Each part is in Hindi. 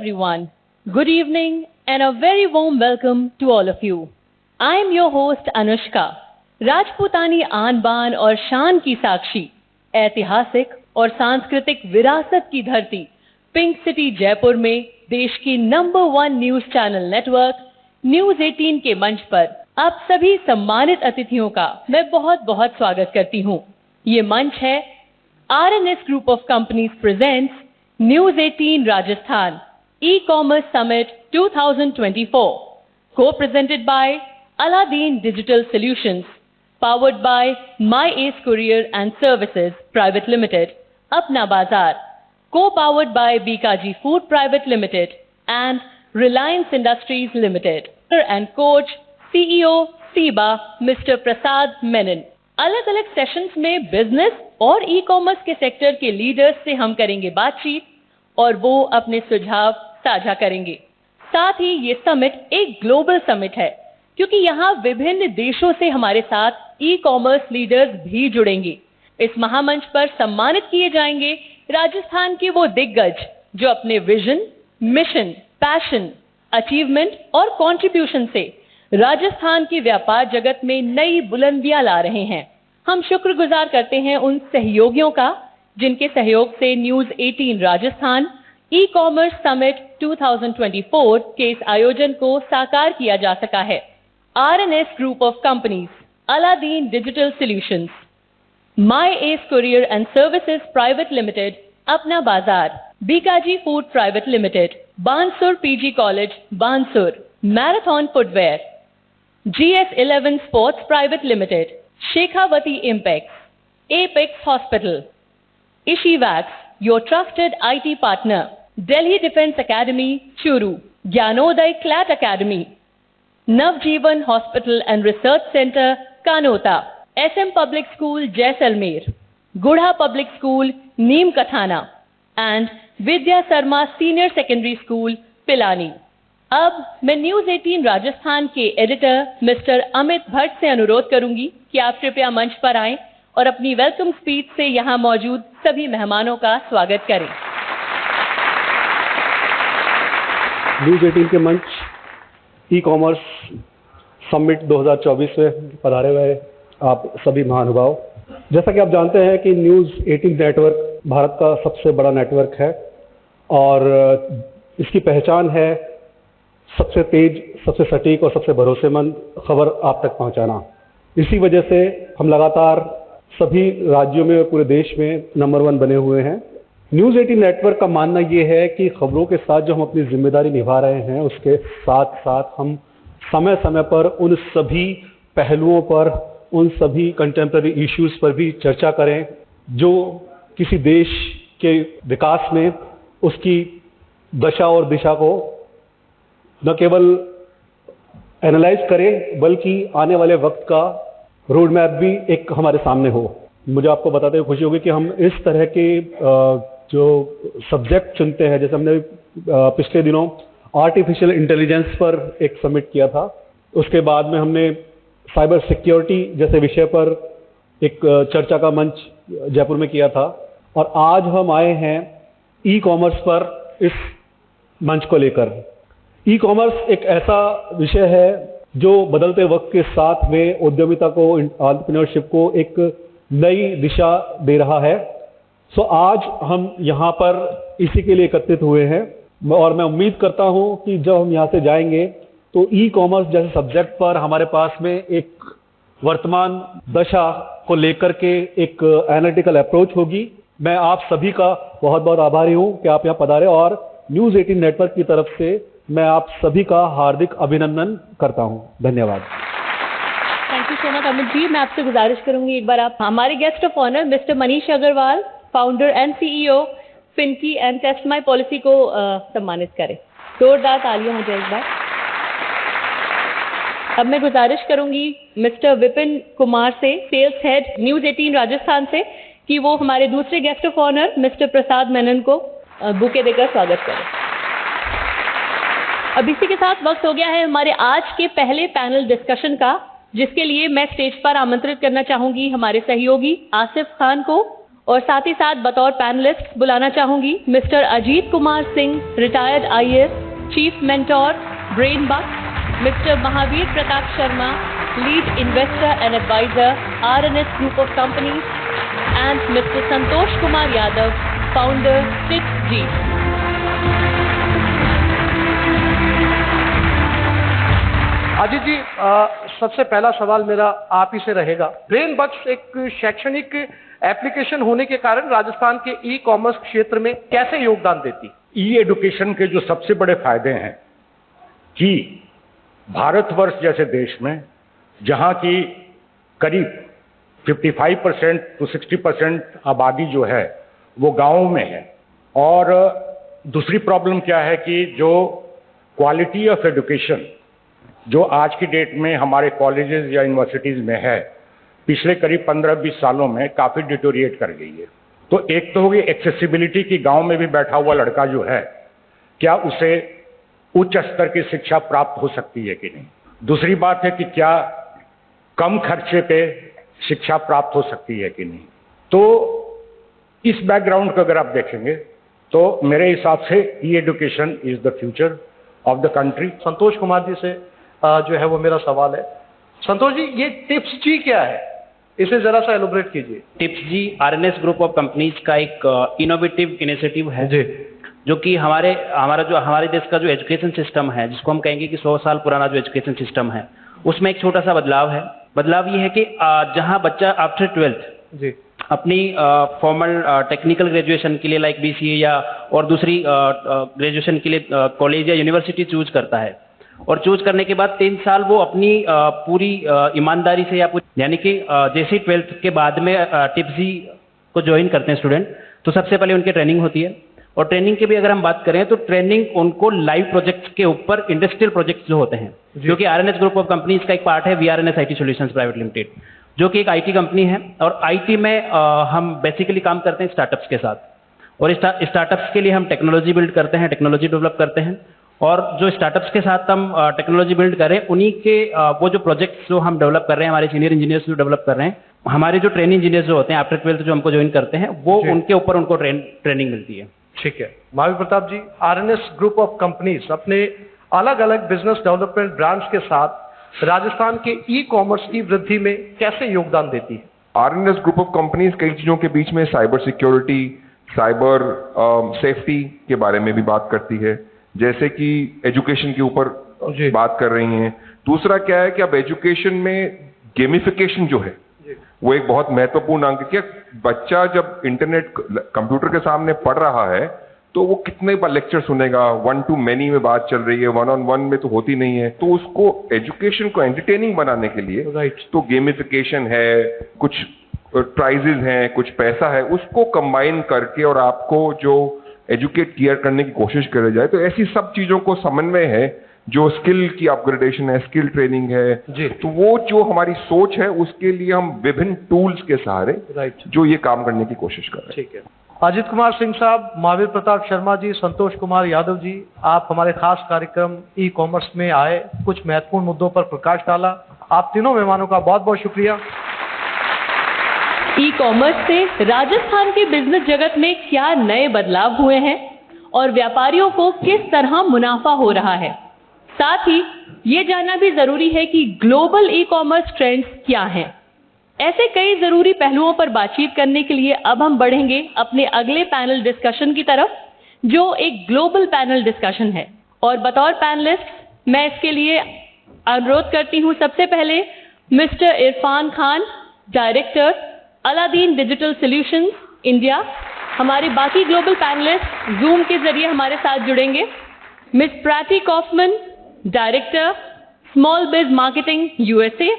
everyone. Good evening and a very warm welcome to all of you. I am your host Anushka. राजपूतानी आन बान और शान की साक्षी, ऐतिहासिक और सांस्कृतिक विरासत की धरती पिंक सिटी जयपुर में देश की number 1 news channel network news 18 के मंच पर आप सभी सम्मानित अतिथियों का मैं बहुत बहुत स्वागत करती हूँ। ये मंच है RNS Group of Companies presents News 18 Rajasthan E-Commerce Summit 2024, co-presented by Aladdin Digital Solutions, powered by My Ace Courier and Services Private Limited, Apna Bazaar, co-powered by Bikaji Food Private Limited and Reliance Industries Limited, and coach CEO SIBA Mr. Prasad Menon. अलग अलग सेशंस में बिजनेस और ई कॉमर्स के सेक्टर के लीडर्स से हम करेंगे बातचीत और वो अपने सुझाव साझा करेंगे। साथ ही ये समिट एक ग्लोबल समिट है क्योंकि यहाँ विभिन्न देशों से हमारे साथ ई कॉमर्स लीडर्स भी जुड़ेंगे। इस महामंच पर सम्मानित किए जाएंगे राजस्थान के वो दिग्गज जो अपने विजन, मिशन, पैशन, अचीवमेंट और कंट्रीब्यूशन से राजस्थान के व्यापार जगत में नई बुलंदियां ला रहे हैं। हम शुक्रगुजार करते हैं उन सहयोगियों का जिनके सहयोग से news 18 Rajasthan e commerce summit 2024 के इस आयोजन को साकार किया जा सका है। RNS Group of Companies, Aladdin Digital Solutions, My Ace Courier and Services Private Limited, Apna Bazaar, Bikaji Food Private Limited, Bansur PG College, Bansur, Marathon Footwear, GS11 Sports Private Limited, Shekhawati Impex, Apex Hospital, Ishivax, your trusted IT partner, Delhi Defence Academy, Churu, Gyanoday Clat Academy, Navjeevan Hospital and Research Center, Kanota, SM Public School, Jaisalmer, Gudha Public School, Neem Kathana, and Vidya Sarma Senior Secondary School, Pilani. अब मैं न्यूज 18 राजस्थान के एडिटर मिस्टर अमित भट्ट से अनुरोध करूंगी कि आप कृपया मंच पर आएं और अपनी वेलकम स्पीच से यहां मौजूद सभी मेहमानों का स्वागत करें। न्यूज 18 के मंच ई कॉमर्स समिट 2024 में पधारे हुए आप सभी महानुभाव, जैसा कि आप जानते हैं कि न्यूज 18 नेटवर्क भारत का सबसे बड़ा नेटवर्क है और इसकी पहचान है सबसे तेज, सबसे सटीक और सबसे भरोसेमंद खबर आप तक पहुंचाना। इसी वजह से हम लगातार सभी राज्यों में और पूरे देश में नंबर 1 बने हुए हैं। न्यूज 18 नेटवर्क का मानना ये है कि खबरों के साथ जो हम अपनी जिम्मेदारी निभा रहे हैं उसके साथ साथ हम समय समय पर उन सभी पहलुओं पर, उन सभी कंटेम्प्रेरी इश्यूज पर भी चर्चा करें जो किसी देश के विकास में उसकी दशा और दिशा को न केवल एनालाइज करें बल्कि आने वाले वक्त का रोड मैप भी एक हमारे सामने हो। मुझे आपको बताते हुए खुशी होगी कि हम इस तरह के जो सब्जेक्ट चुनते हैं, जैसे हमने पिछले दिनों आर्टिफिशियल इंटेलिजेंस पर एक समिट किया था, उसके बाद में हमने साइबर सिक्योरिटी जैसे विषय पर एक चर्चा का मंच जयपुर में किया था और आज हम आए हैं ई कॉमर्स पर इस मंच को लेकर। ई कॉमर्स एक ऐसा विषय है जो बदलते वक्त के साथ में उद्यमिता को, एंटरप्रेन्योरशिप को एक नई दिशा दे रहा है। सो आज हम यहाँ पर इसी के लिए एकत्रित हुए हैं और मैं उम्मीद करता हूँ कि जब हम यहाँ से जाएंगे तो ई कॉमर्स जैसे सब्जेक्ट पर हमारे पास में एक वर्तमान दशा को लेकर के एक एनालिटिकल अप्रोच होगी। मैं आप सभी का बहुत बहुत आभारी हूँ कि आप यहाँ पधारे और न्यूज 18 नेटवर्क की तरफ से मैं आप सभी का हार्दिक अभिनंदन करता हूं। धन्यवाद। Thank you so much Amit ji. मैं आपसे गुजारिश करूंगी एक बार आप हमारे guest of honour mister Manish Agarwal, founder and CEO फिनकी एंड टेस्ट माई पॉलिसी को सम्मानित करें। जोरदार तालियां हो जाए एक बार। अब मैं गुजारिश करूंगी मिस्टर विपिन कुमार से, सेल्स हेड न्यूज 18 राजस्थान से, कि वो हमारे दूसरे गेस्ट ऑफ ऑनर मिस्टर प्रसाद मेनन को बुके देकर स्वागत करें। अब इसी के साथ वक्त हो गया है हमारे आज के पहले पैनल डिस्कशन का, जिसके लिए मैं स्टेज पर आमंत्रित करना चाहूंगी हमारे सहयोगी आसिफ खान को और साथ ही साथ बतौर पैनलिस्ट बुलाना चाहूंगी mister Ajit Kumar Singh, retired IAS, chief mentor, brain buck, mister Mahavir Pratap Sharma, lead investor and advisor, RNS group of companies, and mister Santosh Kumar Yadav, founder, टिप्स-जी। अजीत जी, सबसे पहला सवाल मेरा आप ही से रहेगा। ब्रेन बक्स एक शैक्षणिक एप्लीकेशन होने के कारण राजस्थान के ई कॉमर्स क्षेत्र में कैसे योगदान देती? ई एडुकेशन के जो सबसे बड़े फायदे हैं कि भारतवर्ष जैसे देश में जहां की करीब 55% to 60% आबादी जो है वो गांवों में है, और दूसरी प्रॉब्लम क्या है कि जो क्वालिटी ऑफ एजुकेशन जो आज की डेट में हमारे कॉलेजेस या यूनिवर्सिटीज़ में है, पिछले करीब 15-20 सालों में काफ़ी डिटोरिएट कर गई है। तो एक तो होगी एक्सेसिबिलिटी की, गांव में भी बैठा हुआ लड़का जो है क्या उसे उच्च स्तर की शिक्षा प्राप्त हो सकती है कि नहीं। दूसरी बात है कि क्या कम खर्चे पे शिक्षा प्राप्त हो सकती है कि नहीं। तो इस बैकग्राउंड को अगर आप देखेंगे तो मेरे हिसाब से e education is the future of the country. Santosh Kumar ji से जो है वो मेरा सवाल है। संतोष जी, ये टिप्स-जी क्या है, इसे जरा सा एलोबरेट कीजिए। टिप्स-जी आरएनएस ग्रुप ऑफ कंपनीज का एक इनोवेटिव इनिशिएटिव है जी, जो कि हमारे देश का जो एजुकेशन सिस्टम है, जिसको हम कहेंगे कि 100 साल पुराना जो एजुकेशन सिस्टम है, उसमें एक छोटा सा बदलाव है। बदलाव ये है कि जहां बच्चा आफ्टर 12th जी, अपनी फॉर्मल टेक्निकल ग्रेजुएशन के लिए लाइक बीसीए या और दूसरी ग्रेजुएशन के लिए कॉलेज या यूनिवर्सिटी चूज करता है, और चूज करने के बाद 3 साल वो अपनी पूरी ईमानदारी से या यानी कि जैसे 12th के बाद में टिप्स-जी को ज्वाइन करते हैं स्टूडेंट, तो सबसे पहले उनकी ट्रेनिंग होती है। और ट्रेनिंग की भी अगर हम बात करें तो ट्रेनिंग उनको लाइव प्रोजेक्ट्स के ऊपर, इंडस्ट्रियल प्रोजेक्ट्स जो होते हैं, क्योंकि आरएनएस ग्रुप ऑफ कंपनीज का एक पार्ट है वीआरएनएस आईटी सॉल्यूशंस प्राइवेट लिमिटेड, जो कि एक आईटी कंपनी है। और आईटी में हम बेसिकली काम करते हैं स्टार्टअप्स के साथ, और स्टार्टअप्स के लिए हम टेक्नोलॉजी बिल्ड करते हैं, टेक्नोलॉजी डेवलप करते हैं। और जो स्टार्टअप्स के साथ हम टेक्नोलॉजी बिल्ड करें, उन्हीं के वो जो प्रोजेक्ट्स जो हम डेवलप कर रहे हैं, हमारे सीनियर इंजीनियर्स जो डेवलप कर रहे हैं, हमारे जो ट्रेनिंग इंजीनियर्स जो होते हैं आफ्टर 12th जो हमको ज्वाइन करते हैं, वो उनके ऊपर उनको ट्रेनिंग मिलती है। ठीक है। महावीर प्रताप जी, आरएनएस ग्रुप ऑफ कंपनीज अपने अलग अलग बिजनेस डेवलपमेंट ब्रांच के साथ राजस्थान के ई कॉमर्स की वृद्धि में कैसे योगदान देती है? आरएनएस ग्रुप ऑफ कंपनीज कई चीजों के बीच में साइबर सिक्योरिटी, साइबर सेफ्टी के बारे में भी बात करती है, जैसे कि एजुकेशन के ऊपर बात कर रही हैं। दूसरा क्या है कि अब एजुकेशन में गेमिफिकेशन जो है वो एक बहुत महत्वपूर्ण अंग है। बच्चा जब इंटरनेट कंप्यूटर के सामने पढ़ रहा है तो वो कितने बार लेक्चर सुनेगा, 1 to many में बात चल रही है, 1-on-1 में तो होती नहीं है। तो उसको एजुकेशन को एंटरटेनिंग बनाने के लिए तो गेमिफिकेशन है, कुछ प्राइजेस हैं, कुछ पैसा है, उसको कंबाइन करके और आपको जो एजुकेट किया करने की कोशिश करी जाए। तो ऐसी सब चीजों को समन्वय है, जो स्किल की अपग्रेडेशन है, स्किल ट्रेनिंग है जी। तो वो जो हमारी सोच है उसके लिए हम विभिन्न टूल्स के सहारे जो ये काम करने की कोशिश कर रहे हैं। ठीक है। अजीत कुमार सिंह साहब, महावीर प्रताप शर्मा जी, संतोष कुमार यादव जी, आप हमारे खास कार्यक्रम ई कॉमर्स में आए, कुछ महत्वपूर्ण मुद्दों पर प्रकाश डाला। आप तीनों मेहमानों का बहुत बहुत शुक्रिया। ई कॉमर्स से राजस्थान के बिजनेस जगत में क्या नए बदलाव हुए हैं और व्यापारियों को किस तरह मुनाफा हो रहा है, साथ ही ये जानना भी जरूरी है कि ग्लोबल ई कॉमर्स ट्रेंड्स क्या हैं। ऐसे कई जरूरी पहलुओं पर बातचीत करने के लिए अब हम बढ़ेंगे अपने अगले पैनल डिस्कशन की तरफ, जो एक ग्लोबल पैनल डिस्कशन है। और बतौर पैनलिस्ट मैं इसके लिए अनुरोध करती हूं सबसे पहले mister Irfan Khan, director Aladdin digital solutions India. हमारे बाकी ग्लोबल पैनलिस्ट जूम के जरिए हमारे साथ जुड़ेंगे। मिस प्राटी कॉफमन, डायरेक्टर स्मॉल बिज marketing USA.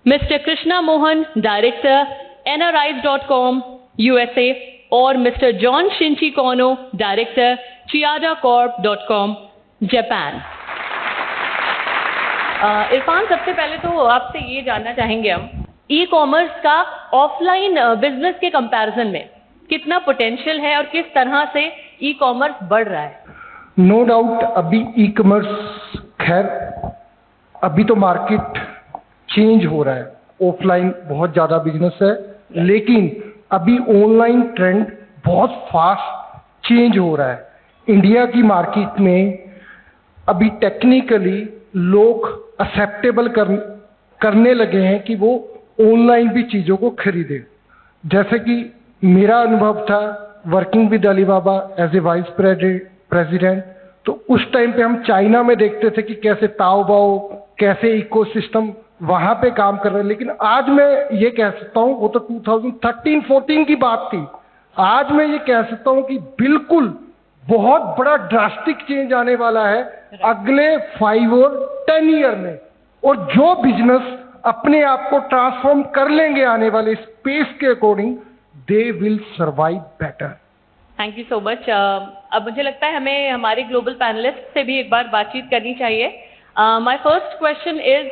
Mister Krishna Mohan, director nris.com USA. और मिस्टर जॉन शिंची कोनो, डायरेक्टर chiadacorp.com जापान। इरफान, सबसे पहले तो आपसे ये जानना चाहेंगे हम, ई कॉमर्स का ऑफलाइन बिजनेस के कंपैरिजन में कितना पोटेंशियल है और किस तरह से ई कॉमर्स बढ़ रहा है? नो डाउट अभी ई कॉमर्स, खैर अभी तो मार्केट चेंज हो रहा है, ऑफलाइन बहुत ज़्यादा बिजनेस है, लेकिन अभी ऑनलाइन ट्रेंड बहुत फास्ट चेंज हो रहा है। इंडिया की मार्केट में अभी टेक्निकली लोग एक्सेप्टेबल करने लगे हैं कि वो ऑनलाइन भी चीज़ों को खरीदें। जैसे कि मेरा अनुभव था working with Alibaba as a vice president, तो उस टाइम पे हम चाइना में देखते थे कि कैसे ताओबाओ, कैसे इकोसिस्टम वहाँ पे काम कर रहे हैं। लेकिन आज मैं ये कह सकता हूँ, वो तो 2013-14 की बात थी, आज मैं ये कह सकता हूँ कि बिल्कुल बहुत बड़ा ड्रास्टिक चेंज आने वाला है अगले 5 और 10 ईयर में। और जो बिजनेस अपने आप को ट्रांसफॉर्म कर लेंगे आने वाले स्पेस के according, they will survive better. Thank you so much. अब मुझे लगता है हमें हमारे ग्लोबल पैनलिस्ट से भी एक बार बातचीत करनी चाहिए। My first question is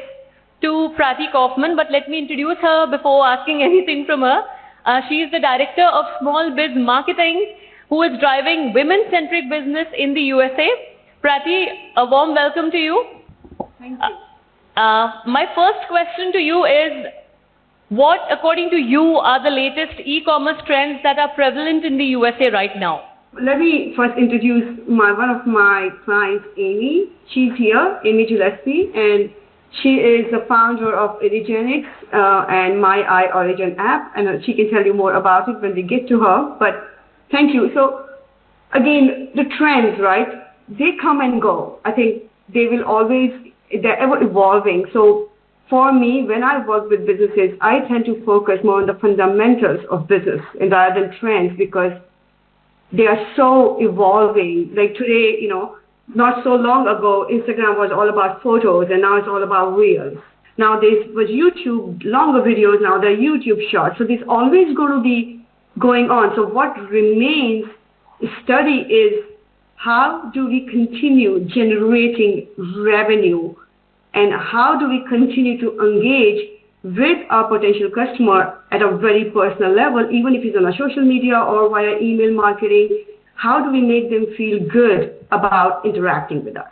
to Prachi Kaufman, but let me introduce her before asking anything from her. She is the director of Small Biz Marketing, who is driving women-centric business in the USA. Prati, a warm welcome to you. Thank you. My first question to you is, what, according to you, are the latest e-commerce trends that are prevalent in the USA right now? Let me first introduce one of my clients, Amy. She's here, Amy Gillespie, and she is the founder of Origenics and My Eye Origin app, and she can tell you more about it when we get to her. But thank you. So again, the trends, right? They come and go. I think they will always, they're ever evolving. So for me, when I work with businesses, I tend to focus more on the fundamentals of business and rather than trends, because they are so evolving. Like today, not so long ago, Instagram was all about photos, and now it's all about reels. Now there was YouTube, longer videos, now there are YouTube shorts. So there's always going to be going on. So what remains study is, how do we continue generating revenue, and how do we continue to engage with our potential customer at a very personal level, even if it's on a social media or via email marketing. How do we make them feel good about interacting with us?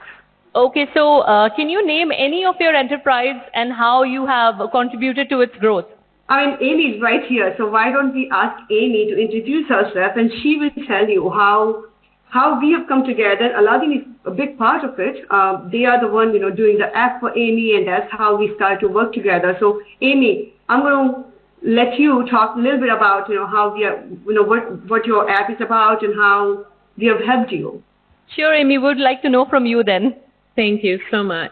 Okay, so can you name any of your enterprise and how you have contributed to its growth? I mean, Amy is right here, so why don't we ask Amy to introduce herself, and she will tell you how we have come together. Aladdin is a big part of it. They are the one, doing the app for Amy, and that's how we started to work together. So, Amy, I'm going to let you talk a little bit about, how we are, what your app is about and how we have helped you. Sure, Amy, would like to know from you then. Thank you so much.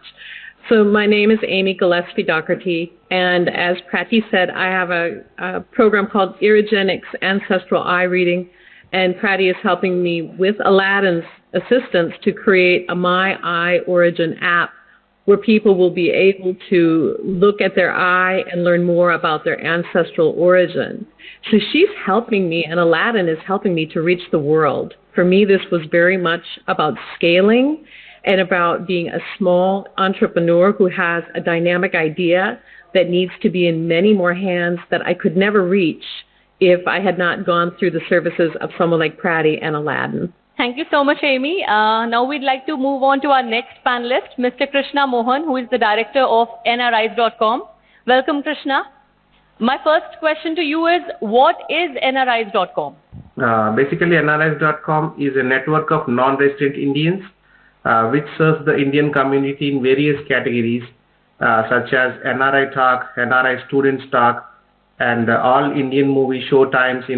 So my name is Amy Gillespie Doherty, and as Prati said, I have a program called Origenics Ancestral Eye Reading, and Prati is helping me with Aladdin's assistance to create a My Eye Origin app, where people will be able to look at their eye and learn more about their ancestral origin. So she's helping me, and Aladdin is helping me to reach the world. For me, this was very much about scaling and about being a small entrepreneur who has a dynamic idea that needs to be in many more hands that I could never reach if I had not gone through the services of someone like Prati and Aladdin. Thank you so much, Amy. Now we'd like to move on to our next panelist, Mr. Krishna Mohan, who is the director of NRIs.com. Welcome, Krishna. My first question to you is, what is NRIs.com? Basically, NRIs.com is a network of non-resident Indians which serves the Indian community in various categories such as NRI Talk, NRI Students Talk, and all Indian movie show times in